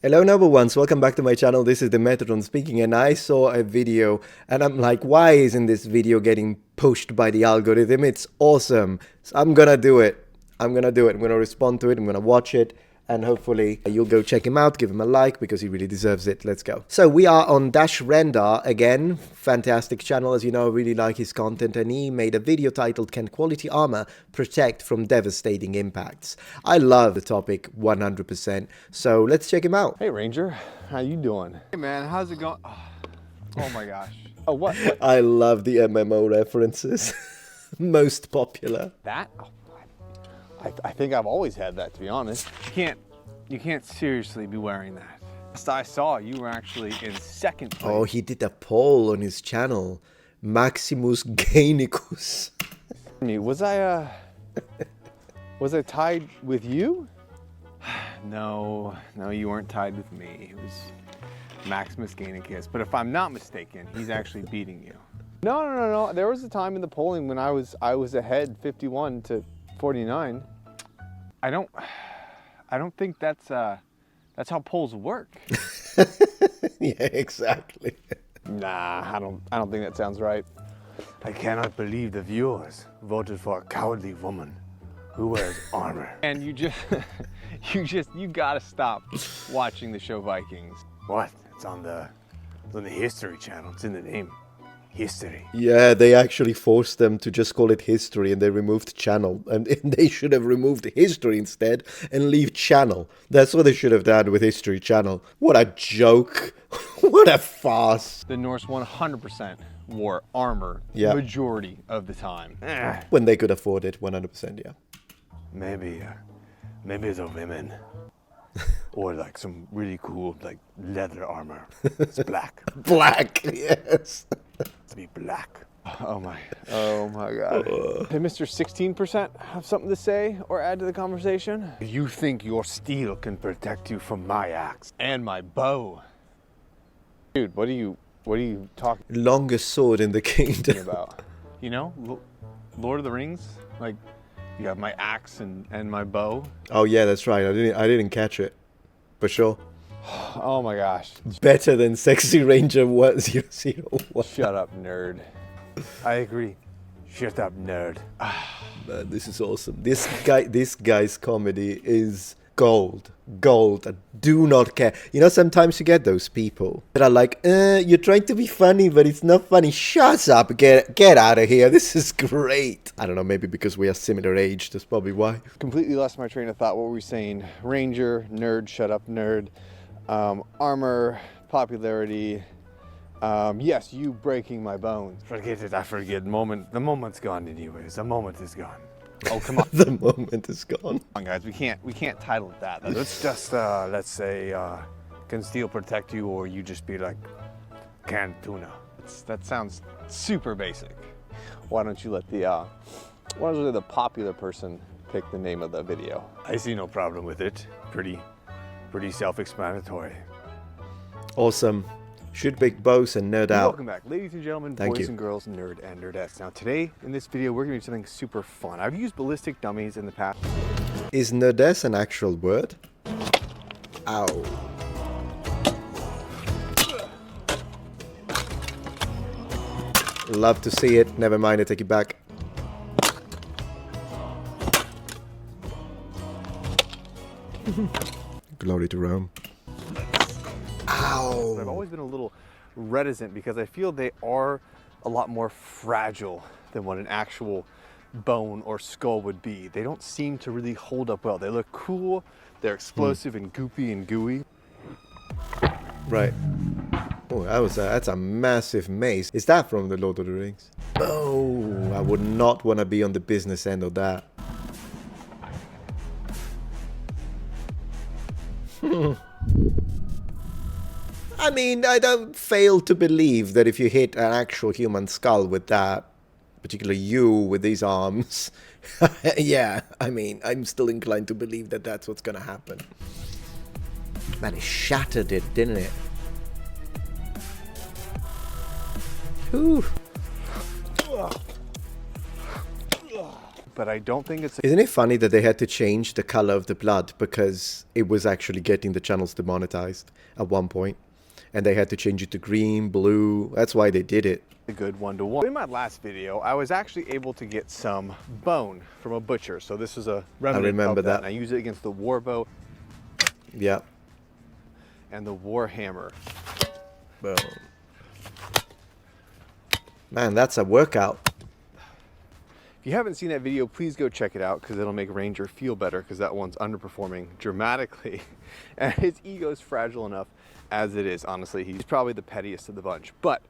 Hello number ones, welcome back to my channel. This is the Metatron speaking, and I saw a video and I'm like, why isn't this video getting pushed by the algorithm? It's awesome. So I'm gonna do it. I'm gonna respond to it. I'm gonna watch it, and hopefully you'll go check him out, give him a like because he really deserves it. Let's go. So we are on Rendar again. Fantastic channel, as you know. I really like his content, and he made a video titled "Can Quality Armor Protect from Devastating Impacts?" I love the topic 100%. So let's check him out. Hey Ranger, how you doing? Hey man, how's it going? Oh my gosh. Oh what? I love the MMO references. Most popular. That? Oh, I think I've always had that, to be honest. You can't seriously be wearing that. Last I saw, you were actually in second place. Oh, he did a poll on his channel. Maximus Gainicus. Was I tied with you? No, you weren't tied with me. It was Maximus Gainicus. But if I'm not mistaken, he's actually beating you. No. There was a time in the polling when I was ahead 51 to 49. I don't think that's how polls work. Yeah, exactly. Nah, I don't think that sounds right. I cannot believe the viewers voted for a cowardly woman who wears armor. And you gotta stop watching the show Vikings. What? It's on the History Channel. It's in the name. History. Yeah, they actually forced them to just call it history, and they removed channel. And they should have removed history instead and leave channel. That's what they should have done with History Channel. What a joke. What a farce. The Norse 100% wore armor majority of the time. When they could afford it, 100%, yeah. Maybe the women. Or like some really cool like leather armor. It's black. Black, yes. To be black. Oh my God. Hey, Mr. 16%, have something to say or add to the conversation? You think your steel can protect you from my axe? And my bow. Dude, what are you talking Longest sword in the kingdom. about? You know, Lord of the Rings? Like, you have my axe and my bow. Oh yeah, that's right. I didn't catch it. For sure. Oh my gosh. Better than Sexy Ranger 100. Shut up, nerd. I agree. Shut up, nerd. Man, this is awesome. This guy's comedy is gold. Gold. I do not care. You know, sometimes you get those people that are like, you're trying to be funny, but it's not funny. Shut up. Get out of here. This is great. I don't know, maybe because we are similar age. That's probably why. Completely lost my train of thought. What were we saying? Ranger, nerd, shut up, nerd. Armor, popularity. Yes, you breaking my bones. Forget it. I forget. The moment's gone anyways. The moment is gone. Oh, come on. The moment is gone. Come on, guys. We can't title it that. Let's just, let's say, can steel protect you, or you just be like canned tuna. That sounds super basic. Why don't you let the popular person pick the name of the video? I see no problem with it. Pretty self-explanatory. Awesome. Shoot big bows and nerd out. Welcome back, ladies and gentlemen, Thank boys you. and girls, nerd and nerdettes. Now today, in this video, we're gonna do something super fun. I've used ballistic dummies in the past. Is nerdess an actual word? Ow. Love to see it. Never mind, I take it back. Glory to Rome. Ow. But I've always been a little reticent because I feel they are a lot more fragile than what an actual bone or skull would be. They don't seem to really hold up well. They look cool, they're explosive and goopy and gooey. Right. Oh, that's a massive mace. Is that from the Lord of the Rings? Oh, I would not want to be on the business end of that. I mean, I don't fail to believe that if you hit an actual human skull with that, particularly you with these arms, yeah, I mean, I'm still inclined to believe that that's what's gonna happen. Man, it shattered it, didn't it? Whew. but I don't think it's... Isn't it funny that they had to change the color of the blood because it was actually getting the channels demonetized at one point, and they had to change it to green, blue. That's why they did it. A good 1-to-1. In my last video, I was actually able to get some bone from a butcher. So this is a remnant. I remember of that. And I use it against the war bow. Yeah. And the war hammer. Boom. Man, that's a workout. If you haven't seen that video, please go check it out because it'll make Ranger feel better because that one's underperforming dramatically. And his ego's fragile enough as it is. Honestly, he's probably the pettiest of the bunch. But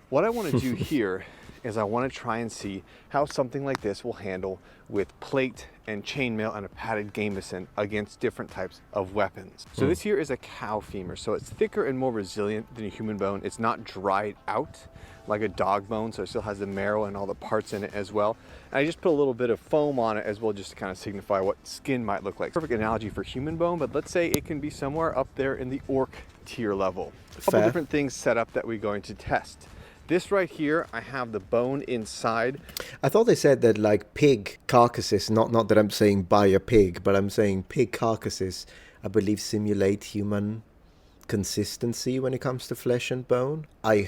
what I want to do here is I want to try and see how something like this will handle with plate and chainmail and a padded gambeson against different types of weapons. So this here is a cow femur, so it's thicker and more resilient than a human bone. It's not dried out like a dog bone, so it still has the marrow and all the parts in it as well. And I just put a little bit of foam on it as well, just to kind of signify what skin might look like. Perfect analogy for human bone, but let's say it can be somewhere up there in the orc tier level. A couple different things set up that we're going to test. This right here, I have the bone inside. I thought they said that like pig carcasses, not that I'm saying buy a pig, but I'm saying pig carcasses, I believe, simulate human consistency when it comes to flesh and bone. I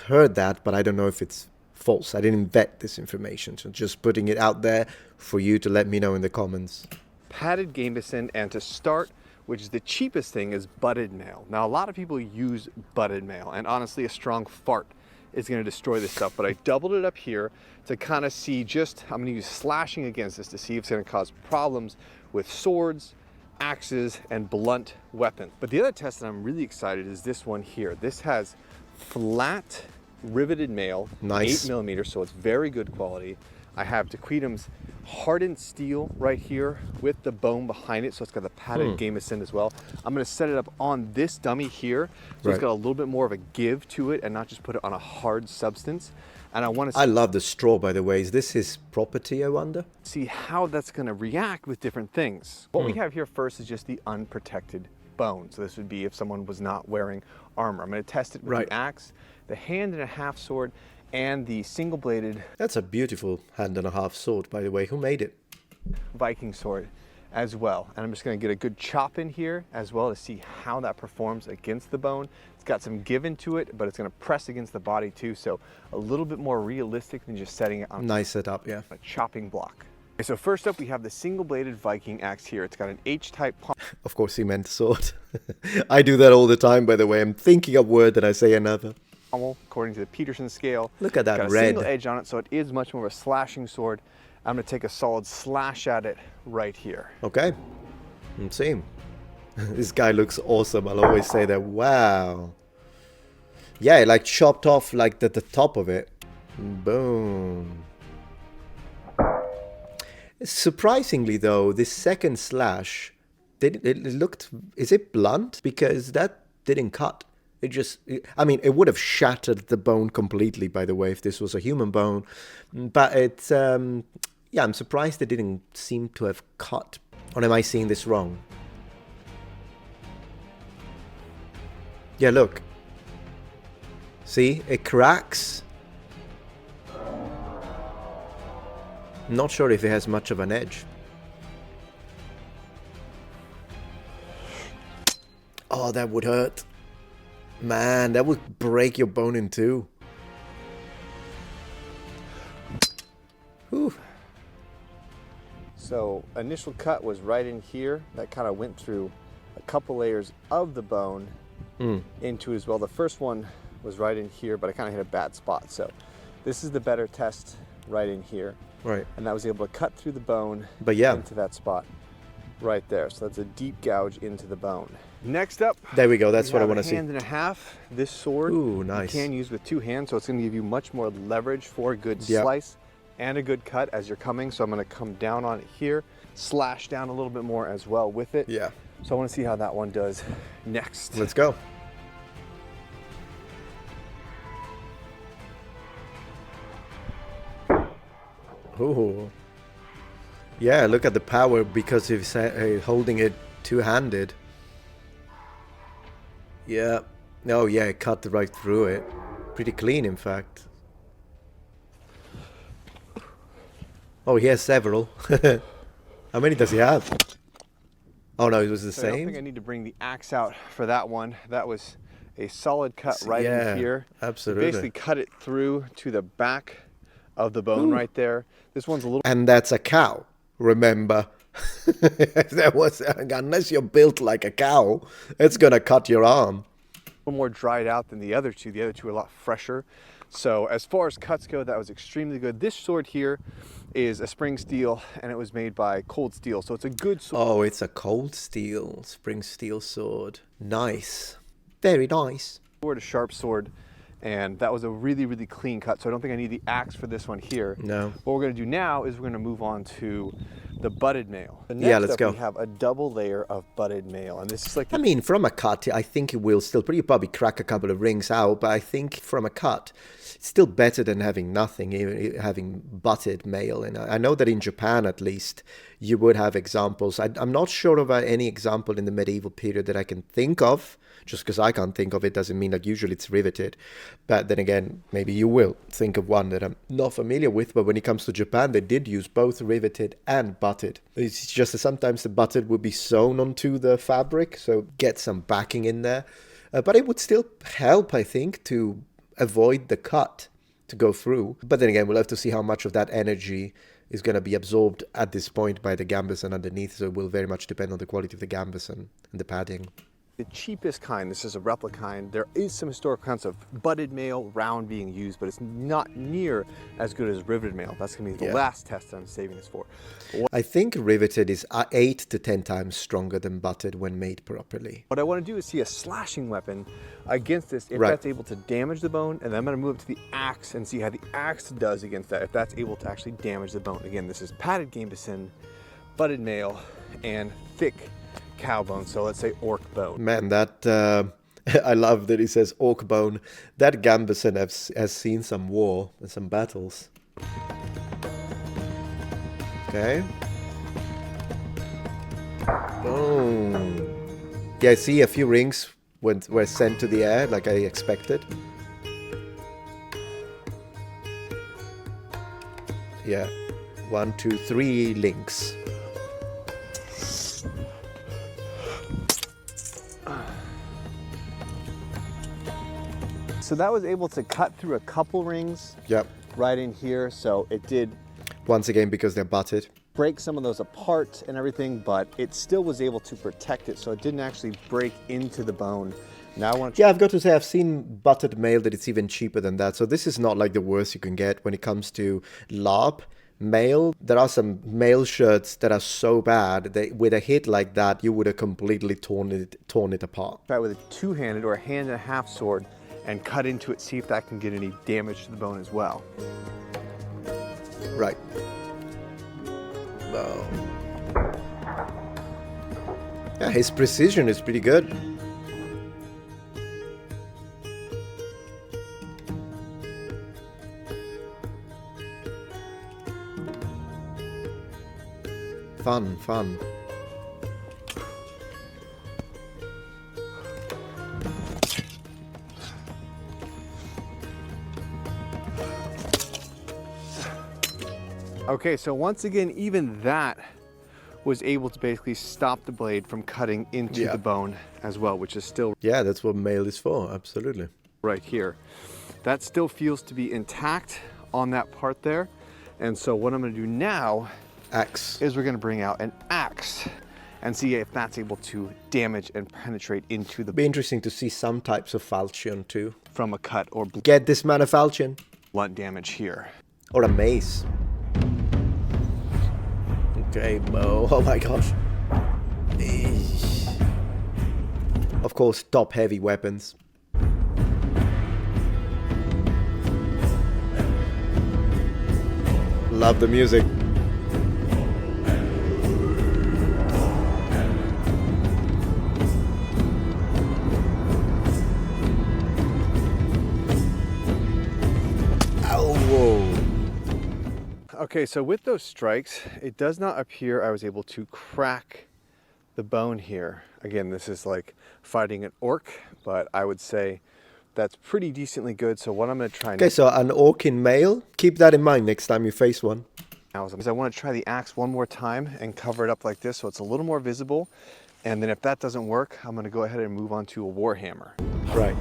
heard that, but I don't know if it's false. I didn't vet this information, so just putting it out there for you to let me know in the comments. Padded gambeson, and to start, which is the cheapest thing, is butted mail. Now, a lot of people use butted mail, and honestly, a strong fart is going to destroy this stuff, but I doubled it up here to kind of see just, I'm going to use slashing against this to see if it's going to cause problems with swords, axes, and blunt weapons. But the other test that I'm really excited is this one here. This has flat riveted mail, nice. 8 millimeters, so it's very good quality. I have Daquidum's hardened steel right here with the bone behind it, so it's got the padded gambeson as well. I'm going to set it up on this dummy here, so it's got a little bit more of a give to it and not just put it on a hard substance. And I want to... I love the straw, by the way. Is this his property, I wonder? See how that's going to react with different things. What we have here first is just the unprotected bone. So this would be if someone was not wearing armor. I'm going to test it with the axe, the hand and a half sword, and the single-bladed... That's a beautiful hand and a half sword, by the way. Who made it? Viking sword as well. And I'm just going to get a good chop in here as well to see how that performs against the bone. It's got some give into it, but it's going to press against the body too, so a little bit more realistic than just setting it on nice setup, yeah. A chopping block. Okay, so first up, we have the single-bladed Viking axe here. It's got an H-type palm. Of course he meant sword. I do that all the time, by the way. I'm thinking a word and I say another. According to the Peterson scale. Look at that got a red single edge on it, so it is much more of a slashing sword. I'm going to take a solid slash at it right here. Okay. Let's see. This guy looks awesome. I'll always say that. Wow. Yeah, like chopped off like the top of it. Boom. Surprisingly though, this second slash, it looked, is it blunt? Because that didn't cut. It just, I mean, it would have shattered the bone completely, by the way, if this was a human bone. But it's, yeah, I'm surprised it didn't seem to have cut. Or am I seeing this wrong? Yeah, look. See, it cracks. Not sure if it has much of an edge. Oh, that would hurt. Man, that would break your bone in two. Whew. So initial cut was right in here. That kind of went through a couple layers of the bone into as well. The first one was right in here, but I kind of hit a bad spot. So this is the better test right in here. Right. And I was able to cut through the bone into that spot right there. So that's a deep gouge into the bone. Next up, there we go. That's what I want to see. Hand and a half. This sword, ooh, nice. You can use with two hands, so it's going to give you much more leverage for a good slice and a good cut as you're coming. So I'm going to come down on it here, slash down a little bit more as well with it. Yeah. So I want to see how that one does next. Let's go. Ooh. Yeah, look at the power because he's holding it two-handed. Yeah. Oh, yeah, it cut right through it. Pretty clean, in fact. Oh, he has several. How many does he have? Oh no, it was the So I don't same? think I need to bring the axe out for that one. That was a solid cut right Yeah, in here. absolutely. You basically cut it through to the back of the bone right there. This one's a little And that's a cow, remember. If there was, unless you're built like a cow, it's gonna cut your arm. more dried out than the other two. The other two are a lot fresher. So as far as cuts go, that was extremely good. This sword here is a spring steel, and it was made by Cold Steel. So it's a good sword. Oh, it's a cold steel, spring steel sword. Nice. Very nice. A sharp sword, and that was a really, really clean cut. So I don't think I need the axe for this one here. No. What we're gonna do now is we're gonna move on to the butted mail. So next Yeah, let's up, go. we have a double layer of butted mail, and this is like I mean, from a cut, I think it will still probably crack a couple of rings out, but I think from a cut, it's still better than having nothing, even having butted mail. And I know that in Japan, at least, you would have examples. I'm not sure about any example in the medieval period that I can think of. Just because I can't think of it doesn't mean that usually it's riveted. But then again, maybe you will think of one that I'm not familiar with. But when it comes to Japan, they did use both riveted and butted. It's just that sometimes the butted would be sewn onto the fabric, so get some backing in there. But it would still help, I think, to avoid the cut to go through. But then again, we'll have to see how much of that energy is going to be absorbed at this point by the gambeson underneath. So it will very much depend on the quality of the gambeson and the padding. the cheapest kind. This is a replica kind. There is some historical accounts of butted mail, round being used, but it's not near as good as riveted mail. That's gonna be the last test I'm saving this for. I think riveted is 8 to 10 times stronger than butted when made properly. What I want to do is see a slashing weapon against this, if that's able to damage the bone, and then I'm going to move up to the axe and see how the axe does against that, if that's able to actually damage the bone. Again, this is padded gambeson, butted mail, and thick cow bone, so let's say orc bone. Man, that I love that he says orc bone. That gambeson has seen some war and some battles. Okay. Boom. Yeah, I see a few rings were sent to the air like I expected. Yeah. 1, 2, 3 links. So that was able to cut through a couple rings. Yep. Right in here, so it did once again because they're butted. Break some of those apart and everything, but it still was able to protect it, so it didn't actually break into the bone. Now I want to... Yeah, I've got to say I've seen butted mail that it's even cheaper than that, so this is not like the worst you can get when it comes to LARP mail. There are some mail shirts that are so bad that with a hit like that you would have completely torn it apart. Try with a two-handed or a hand and a half sword and cut into it, see if that can get any damage to the bone as well. Right. Oh. Yeah, his precision is pretty good. Fun. Okay, so once again, even that was able to basically stop the blade from cutting into the bone as well, which is still... Yeah, that's what mail is for, absolutely. Right here. That still feels to be intact on that part there. And so what I'm gonna do now is we're gonna bring out an axe and see if that's able to damage and penetrate into the... Be interesting to see some types of falchion too. From a cut or... Get this man a falchion. Blunt damage here. Or a mace. Okay, Mo. Oh my gosh. Eesh. Of course, top heavy weapons. Love the music. Okay, so with those strikes, it does not appear I was able to crack the bone here. Again, this is like fighting an orc, but I would say that's pretty decently good. So what I'm going to try Okay, so an orc in mail, keep that in mind next time you face one. Because I want to try the axe one more time and cover it up like this so it's a little more visible. And then if that doesn't work, I'm going to go ahead and move on to a war hammer. Right.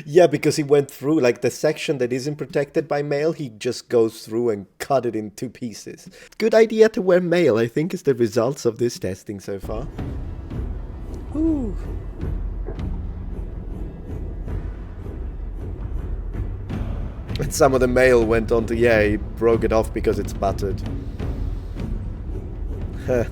Yeah, because he went through, like, the section that isn't protected by mail, he just goes through and cut it in 2 pieces. Good idea to wear mail, I think, is the results of this testing so far. Ooh. And some of the mail went on to, yeah, he broke it off because it's battered. Huh.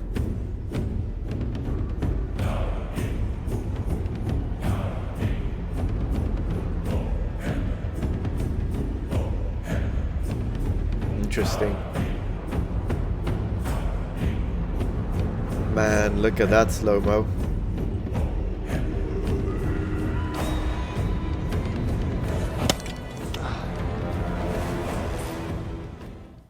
Interesting. Man, look at that slow-mo.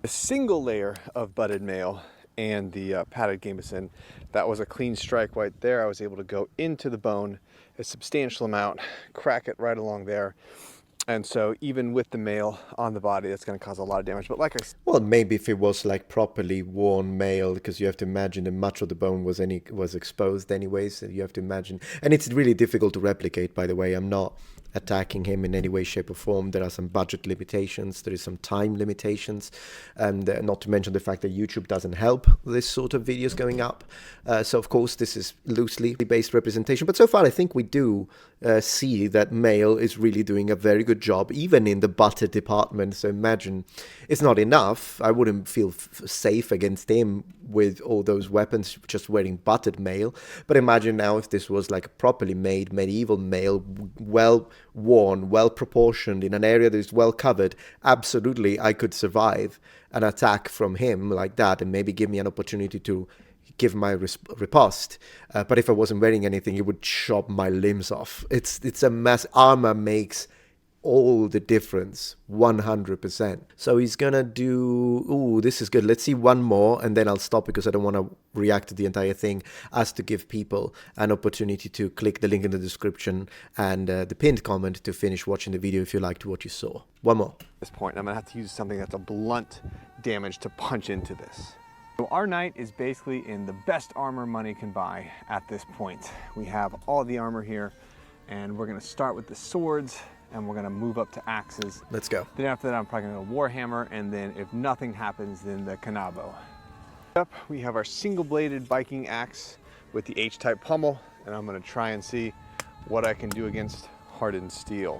A single layer of butted mail and the padded gambeson, that was a clean strike right there. I was able to go into the bone a substantial amount, crack it right along there. And so even with the mail on the body, that's going to cause a lot of damage. But like I said, Well, maybe if it was like properly worn mail, because you have to imagine that much of the bone was exposed anyways. So you have to imagine, and it's really difficult to replicate. By the way, I'm not attacking him in any way, shape, or form. There are some budget limitations. There is some time limitations, and not to mention the fact that YouTube doesn't help this sort of videos going up. So of course, this is loosely based representation. But so far, I think we do see that mail is really doing a very good job, even in the butter department. So imagine, it's not enough. I wouldn't feel safe against him with all those weapons just wearing buttered mail. But imagine now if this was like a properly made medieval mail, well worn, well proportioned, in an area that is well covered. Absolutely, I could survive an attack from him like that, and maybe give me an opportunity to give my riposte. But if I wasn't wearing anything, it would chop my limbs off. It's a mess. Armor makes all the difference, 100%. So he's gonna do, ooh, this is good. Let's see one more, and then I'll stop because I don't want to react to the entire thing, as to give people an opportunity to click the link in the description and the pinned comment to finish watching the video if you liked what you saw. One more. at this point, I'm going to have to use something that's a blunt damage to punch into this. So our knight is basically in the best armor money can buy at this point. We have all the armor here, and we're going to start with the swords, and we're going to move up to axes. Let's go. Then after that, I'm probably going to go warhammer, and then if nothing happens, then the kanabo. Up, we have our single-bladed Viking axe with the H-type pommel, and I'm going to try and see what I can do against hardened steel.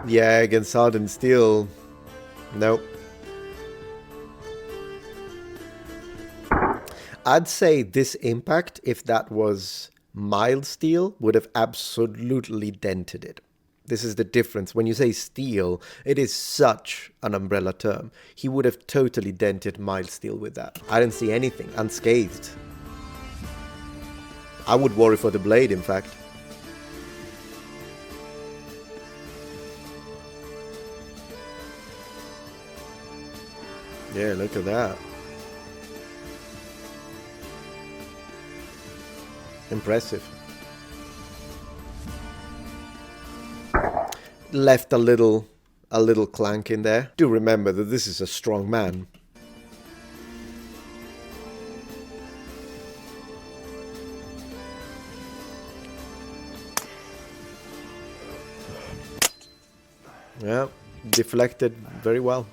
Yeah, against hardened steel, nope. I'd say this impact, if that was mild steel, would have absolutely dented it. This is the difference. When you say steel, it is such an umbrella term. He would have totally dented mild steel with that. I didn't see anything, unscathed. I would worry for the blade, in fact. Yeah, look at that. Impressive. Left a little clank in there. Do remember that this is a strong man. Yeah, deflected very well.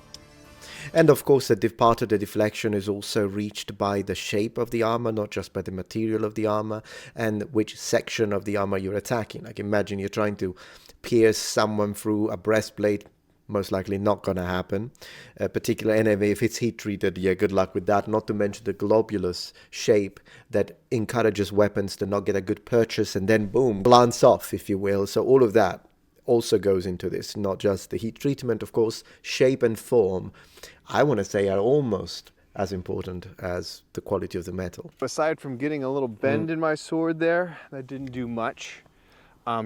And of course, a part of the deflection is also reached by the shape of the armor, not just by the material of the armor, and which section of the armor you're attacking. Like, imagine you're trying to pierce someone through a breastplate. Most likely not going to happen. Particularly anyway, if it's heat treated, yeah, good luck with that. Not to mention the globulous shape that encourages weapons to not get a good purchase and then boom, glance off, if you will. So all of that also goes into this, not just the heat treatment, of course. Shape and form, I want to say, are almost as important as the quality of the metal. Aside from getting a little bend in my sword there, that didn't do much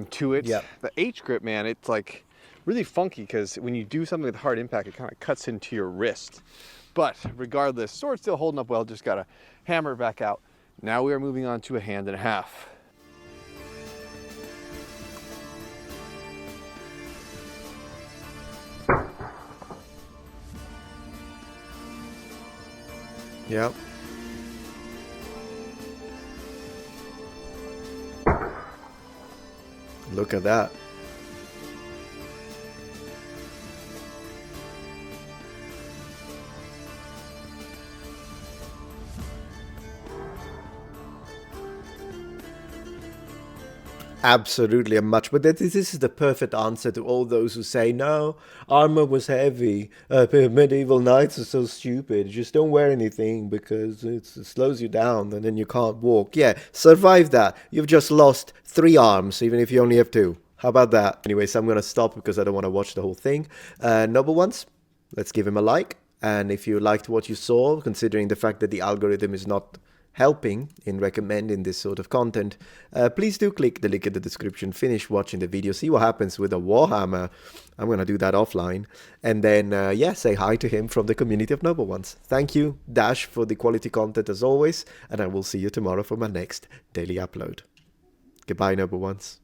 to it. Yep. The H grip, man, it's like really funky because when you do something with hard impact, it kind of cuts into your wrist. But regardless, sword's still holding up well, just got to hammer it back out. Now we are moving on to a hand and a half. Yep. Look at that. Absolutely a much, but this is the perfect answer to all those who say, no, armor was heavy, medieval knights are so stupid, just don't wear anything because it slows you down and then you can't walk. Yeah, survive that. You've just lost 3 arms, even if you only have 2. How about that? Anyways, I'm going to stop because I don't want to watch the whole thing. Noble ones, let's give him a like. And if you liked what you saw, considering the fact that the algorithm is not helping in recommending this sort of content, please do click the link in the description, finish watching the video, see what happens with a Warhammer. I'm going to do that offline. And then, yeah, say hi to him from the community of Noble Ones. Thank you, Dash, for the quality content as always, and I will see you tomorrow for my next daily upload. Goodbye, Noble Ones.